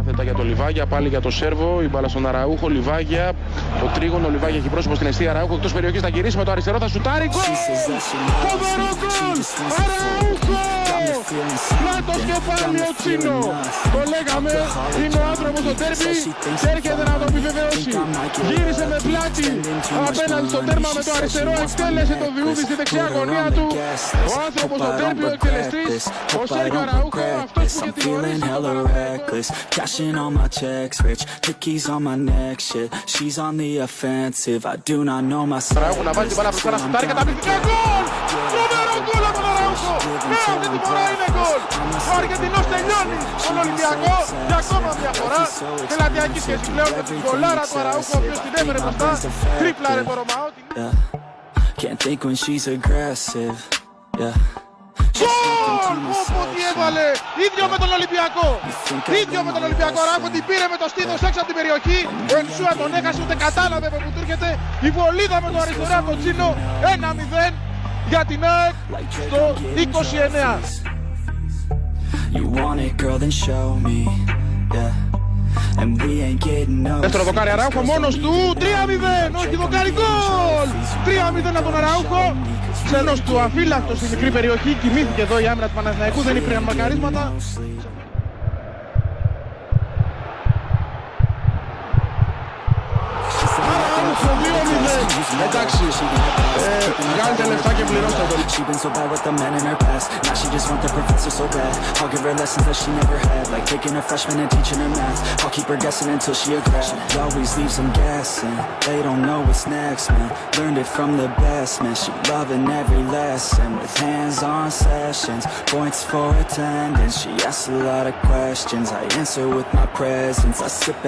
κάθετα για το Λιβάγια, πάλι για το Σέρβο, η μπάλα στον Αραούχο, Λιβάγια, το τρίγωνο, Λιβάγια έχει πρόσωπο στην αιστεία, Αραούχο εκτός περιοχής, θα γυρίσει με το αριστερό, θα σουτάρει, γκολ! Φοβερό γκολ! Αραούχο! Πλάτος κεφάλι ο Τσίνο! Το λέγαμε, είναι ο άνθρωπος στο τέρμι και έρχεται να το επιβεβαιώσει. Γύρισε με πλάτη απέναντι στο τέρμα με το αριστερό, εκτέλεσε το Διούδη στη δεξιά γωνία του. Ο άνθρωπος στο τέρμι, ο εκτελεστής, ο Σέρβιο Αραούχο, αυτός που είχε τιμωρήσει. Cashing all my checks, rich cookies on my neck, shit. She's on the offensive. I do not know myself. Αραούχο να βάλει την μπάλα μπροστά να σουτάρει, καταπληκτικά γκολ! Φοβερό γκολ από τον Αραούχο! Ναι, αυτή τη φορά είναι γκολ! Ο Αργεντινός τελειώνει τον Ολυμπιακό για ακόμα μια φορά. Πελατειακή σχέση πλέον με την γκολάρα του Αραούχο, ο οποίος την έφερε μπροστά. Τρίπλαρε το Ρωμαό. Can't think when she's aggressive. Yeah. Γκολ! Ό,τι έβαλε! Ίδιο με τον Ολυμπιακό! Ίδιο με τον Ολυμπιακό! Αραούχο την πήρε με το στήθος έξω από την περιοχή. Ο Ενσούα τον έχασε, ούτε κατάλαβε που του έρχεται. Η βολίδα με το αριστερό από τον Τσίνο. 1-0 για την ΑΕΚ στο 29. You want it, girl, then show me. Yeah. And we ain't getting no. Δεύτερο δοκάρι Αραούχο μόνος του. 3-0! Όχι δοκάρι, γκολ! 3-0 από τον Αραούχο. Ξένος του αφύλακτος στη μικρή περιοχή. Κοιμήθηκε εδώ η άμυνα του Παναθηναϊκού. Δεν υπήρχαν μακαρίσματα. Αραούχο 2-0. Εντάξει. Βγάλετε λεφτά και πληρώστε το. She been so bad with the men in her past. Now she just want the professor so bad. I'll give her lessons that she never had, like taking a freshman and teaching her math. I'll keep her guessing until she a grad. She always leaves them guessing. They don't know what's next, man. Learned it from the best, man. She loving every lesson with hands-on sessions. Points for attendance. She asks a lot of questions. I answer with my presence. I sit back.